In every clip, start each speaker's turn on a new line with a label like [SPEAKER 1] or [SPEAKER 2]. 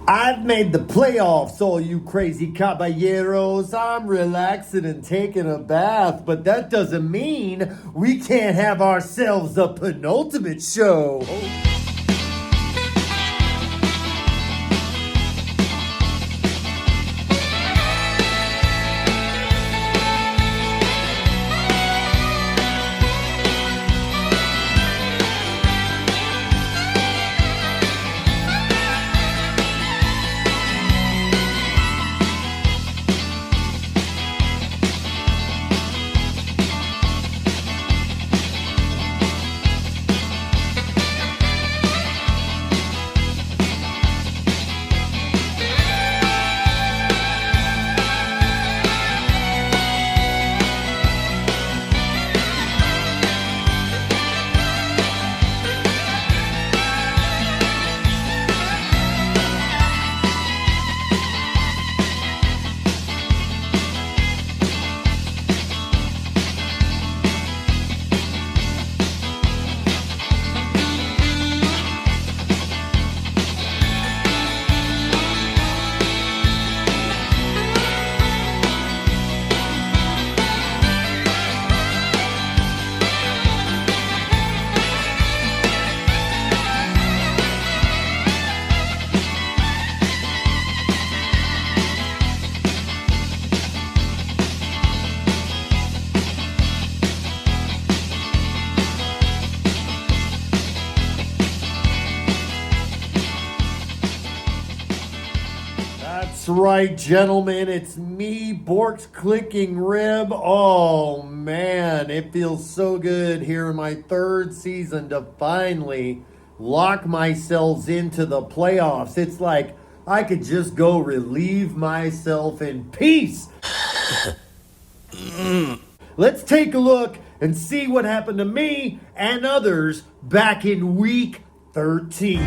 [SPEAKER 1] I've made the playoffs, all you crazy caballeros. I'm relaxing and taking a bath, but that doesn't mean we can't have ourselves a penultimate show. That's right, gentlemen. It's me, Bork's Clicking Rib. Oh, man. It feels so good here in my third season to finally lock myself into the playoffs. It's like I could just go relieve myself in peace. Let's take a look and see what happened to me and others back in week 13.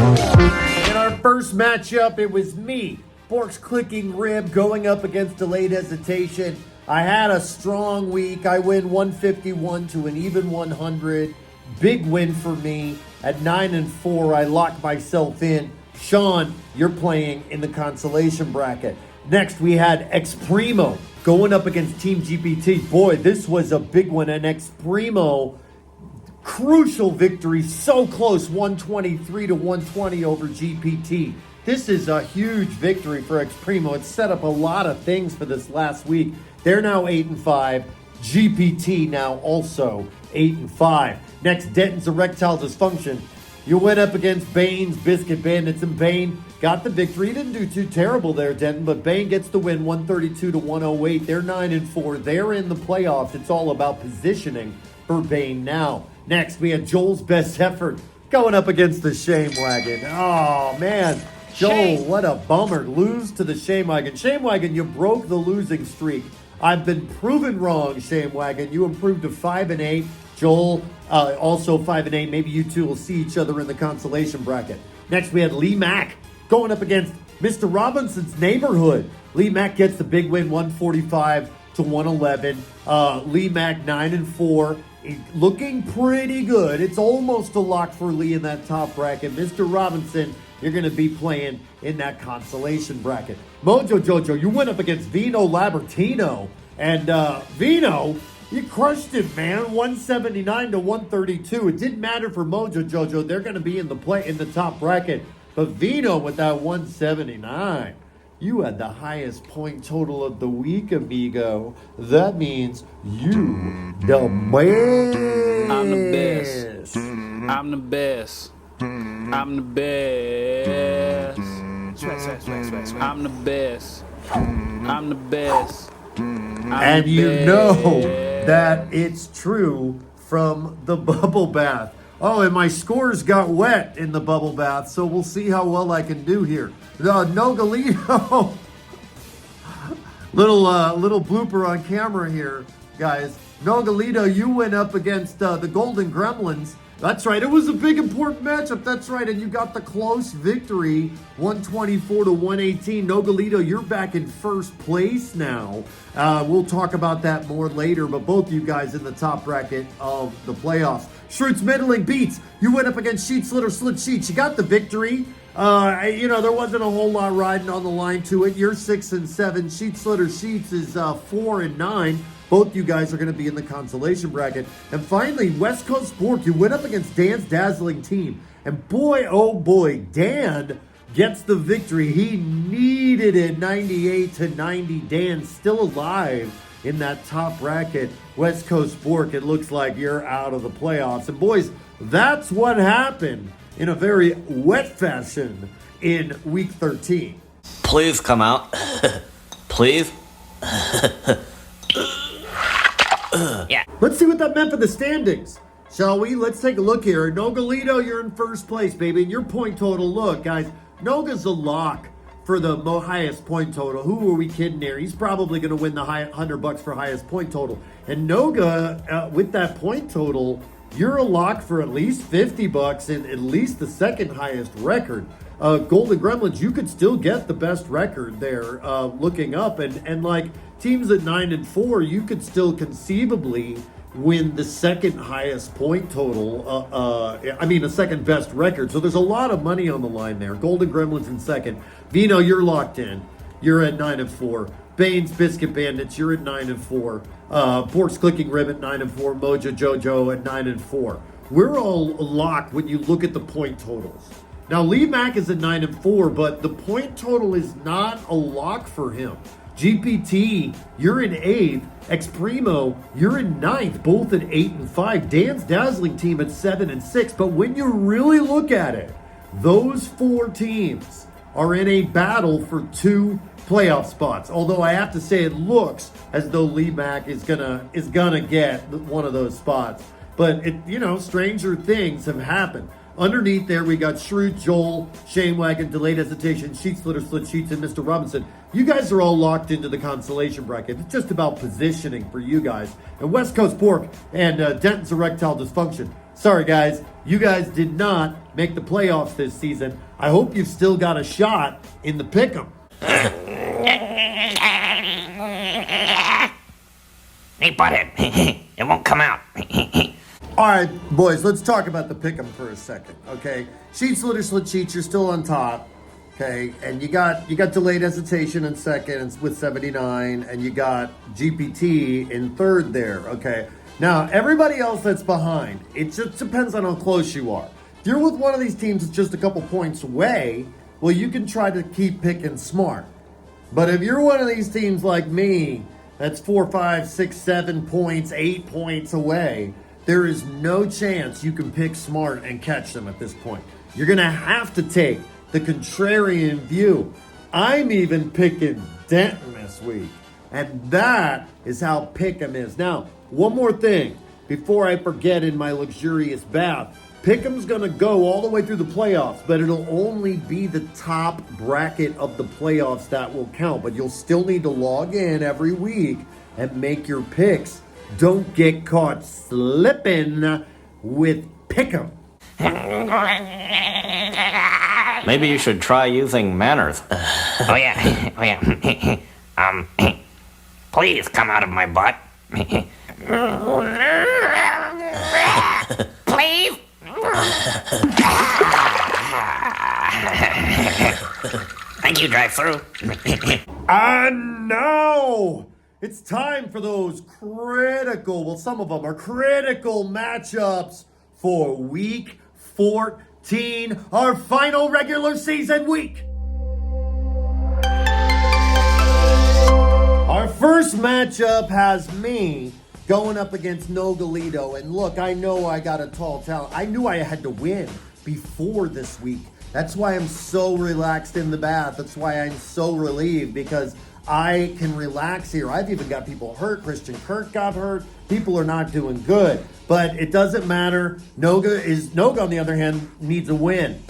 [SPEAKER 1] In our first matchup, it was me, Bork's Clicking Rib, going up against Delayed Hesitation. I had a strong week. I win 151 to an even 100. Big win for me. At 9-4, I lock myself in. Sean, you're playing in the consolation bracket. Next, we had X Primo going up against Team GPT. Boy, this was a big one. And X Primo, crucial victory, so close, 123 to 120 over GPT. This is a huge victory for X Primo. It set up a lot of things for this last week. They're now 8-5. GPT now also 8-5. Next, Denton's Erectile Dysfunction. You went up against Bane's Biscuit Bandits, and Bane got the victory. He didn't do too terrible there, Denton, but Bane gets the win, 132 to 108. They're 9-4. They're in the playoffs. It's all about positioning for Bane now. Next, we had Joel's Best Effort going up against the Shame Wagon. Oh, man. Joel, what a bummer. Lose to the Shame Wagon. Shame Wagon, you broke the losing streak. I've been proven wrong, Shame Wagon. You improved to 5-8. Joel, also 5-8. Maybe you two will see each other in the consolation bracket. Next, we had Lee Mack going up against Mr. Robinson's Neighborhood. Lee Mack gets the big win, 145 to 111. Lee Mack 9-4. Looking pretty good. It's almost a lock for Lee in that top bracket. Mr. Robinson, you're going to be playing in that consolation bracket. Mojo Jojo, you went up against Vino Labertino. And Vino, you crushed it, man. 179 to 132. It didn't matter for Mojo Jojo. They're going to be in the top bracket. But Vino with that 179. You had the highest point total of the week, amigo. That means you the man.
[SPEAKER 2] I'm the best. I'm the best. I'm the best. I'm the best. I'm the best.
[SPEAKER 1] And you know that it's true from the bubble bath. Oh, and my scores got wet in the bubble bath, so we'll see how well I can do here. Nogalito. little blooper on camera here, guys. Nogalito, you went up against the Golden Gremlins. That's right. It was a big, important matchup. That's right. And you got the close victory, 124 to 118. Nogalito, you're back in first place now. We'll talk about that more later, but both you guys in the top bracket of the playoffs. Schrutz Middling beats. You went up against Sheets Litter Slit Sheets. You got the victory. There wasn't a whole lot riding on the line to it. You're 6 and 7. Sheets Litter Sheets is 4 and 9. Both you guys are going to be in the consolation bracket. And finally, West Coast Sport, you went up against Dan's dazzling team. And boy, oh boy, Dan gets the victory. He needed it, 98 to 90. Dan still alive in that top bracket. West Coast Sport, it looks like you're out of the playoffs. And boys, that's what happened in a very wet fashion in week 13.
[SPEAKER 3] Please come out. Please.
[SPEAKER 4] Yeah.
[SPEAKER 1] Let's see what that meant for the standings, shall we? Let's take a look here. Nogalito, you're in first place, baby. And your point total, look, guys, Noga's a lock for the highest point total. Who are we kidding there? He's probably going to win the $100 for highest point total. And Noga, with that point total, you're a lock for at least $50 and at least the second highest record. Golden Gremlins, you could still get the best record there, looking up. And like teams at 9 and 4, you could still conceivably win the second highest point total. The second best record. So there's a lot of money on the line there. Golden Gremlins in second. Vino, you're locked in. You're at 9 and 4. Bane's Biscuit Bandits, you're at 9 and 4. Pork's Clicking Rib at 9 and 4. Mojo Jojo at 9 and 4. We're all locked when you look at the point totals. Now, Lee Mack is at 9 and 4, but the point total is not a lock for him. GPT, you're in 8th. Ex Primo, you're in 9th, both at 8 and 5. Dan's dazzling team at 7 and 6. But when you really look at it, those 4 teams are in a battle for 2 playoff spots. Although I have to say, it looks as though Lee Mack is gonna get one of those spots. But stranger things have happened. Underneath there, we got Shrew, Joel, Shane Wagon, Delayed Hesitation, Sheet Slitter, Slit Sheets, and Mr. Robinson. You guys are all locked into the consolation bracket. It's just about positioning for you guys. And West Coast Pork and Denton's Erectile Dysfunction. Sorry, guys. You guys did not make the playoffs this season. I hope you've still got a shot in the pick'em.
[SPEAKER 4] Hey, butthead. It won't come out.
[SPEAKER 1] All right, boys, let's talk about the pick'em for a second, okay? Sheets, Litter, Slit Sheets, you're still on top, okay? And you got Delayed Hesitation in second with 79, and you got GPT in third there, okay? Now, everybody else that's behind, it just depends on how close you are. If you're with one of these teams that's just a couple points away, well, you can try to keep picking smart. But if you're one of these teams like me, that's 4, 5, 6, 7 points, 8 points away, there is no chance you can pick smart and catch them at this point. You're going to have to take the contrarian view. I'm even picking Denton this week. And that is how Pick'em is. Now, one more thing before I forget in my luxurious bath. Pick'em's going to go all the way through the playoffs, but it'll only be the top bracket of the playoffs that will count. But you'll still need to log in every week and make your picks. Don't get caught slipping with Pick'em.
[SPEAKER 3] Maybe you should try using manners.
[SPEAKER 4] Oh yeah. Please come out of my butt. Please. Thank you, drive-through.
[SPEAKER 1] And now it's time for those critical, some of them are critical matchups for week 14, our final regular season week. Our first matchup has me going up against Nogalito. And look, I know I got a tall talent. I knew I had to win before this week. That's why I'm so relaxed in the bath. That's why I'm so relieved, because I can relax here. I've even got people hurt. Christian Kirk got hurt. People are not doing good. But it doesn't matter. Noga, on the other hand, needs a win.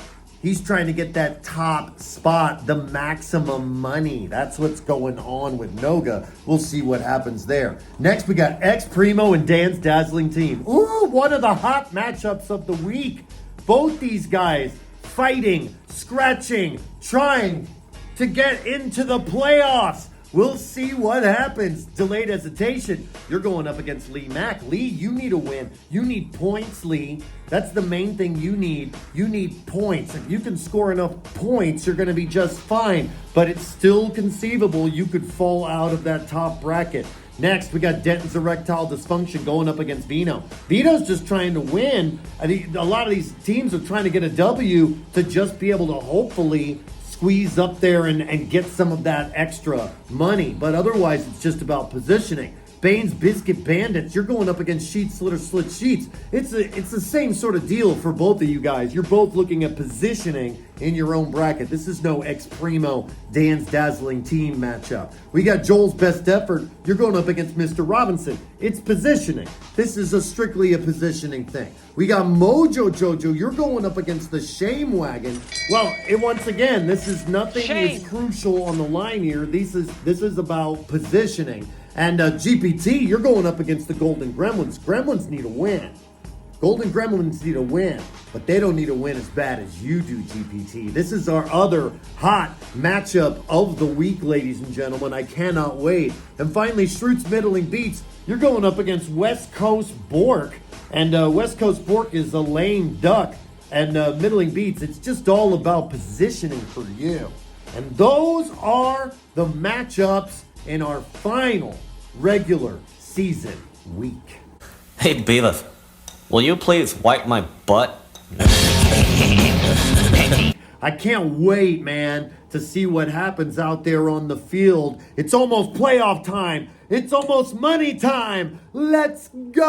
[SPEAKER 1] He's trying to get that top spot, the maximum money. That's what's going on with Noga. We'll see what happens there. Next, we got Ex Primo and Dan's dazzling team. Ooh, one of the hot matchups of the week. Both these guys fighting, scratching, trying to get into the playoffs. We'll see what happens. Delayed hesitation. You're going up against Lee Mack. Lee, you need a win. You need points, Lee. That's the main thing you need. You need points. If you can score enough points, you're going to be just fine. But it's still conceivable you could fall out of that top bracket. Next, we got Denton's erectile dysfunction going up against Vino. Vino's just trying to win. A lot of these teams are trying to get a W to just be able to hopefully squeeze up there and get some of that extra money. But otherwise, it's just about positioning. Bane's Biscuit Bandits, you're going up against Sheet Slitter Slit Sheets. It's the same sort of deal for both of you guys. You're both looking at positioning in your own bracket. This is no Ex Primo Dan's Dazzling Team matchup. We got Joel's Best Effort. You're going up against Mr. Robinson. It's positioning. This is strictly a positioning thing. We got Mojo Jojo. You're going up against the Shame Wagon. Well, once again, this is nothing is crucial on the line here. This is about positioning. And GPT, you're going up against the Golden Gremlins. Gremlins need a win. Golden Gremlins need a win, but they don't need a win as bad as you do, GPT. This is our other hot matchup of the week, ladies and gentlemen. I cannot wait. And finally, Schroot's Middling Beats, you're going up against West Coast Bork. And West Coast Bork is a lame duck. And Middling Beats, it's just all about positioning for you. And those are the matchups in our final regular season week.
[SPEAKER 3] Hey, Beavis, will you please wipe my butt?
[SPEAKER 1] I can't wait, man, to see what happens out there on the field. It's almost playoff time. It's almost money time. Let's go!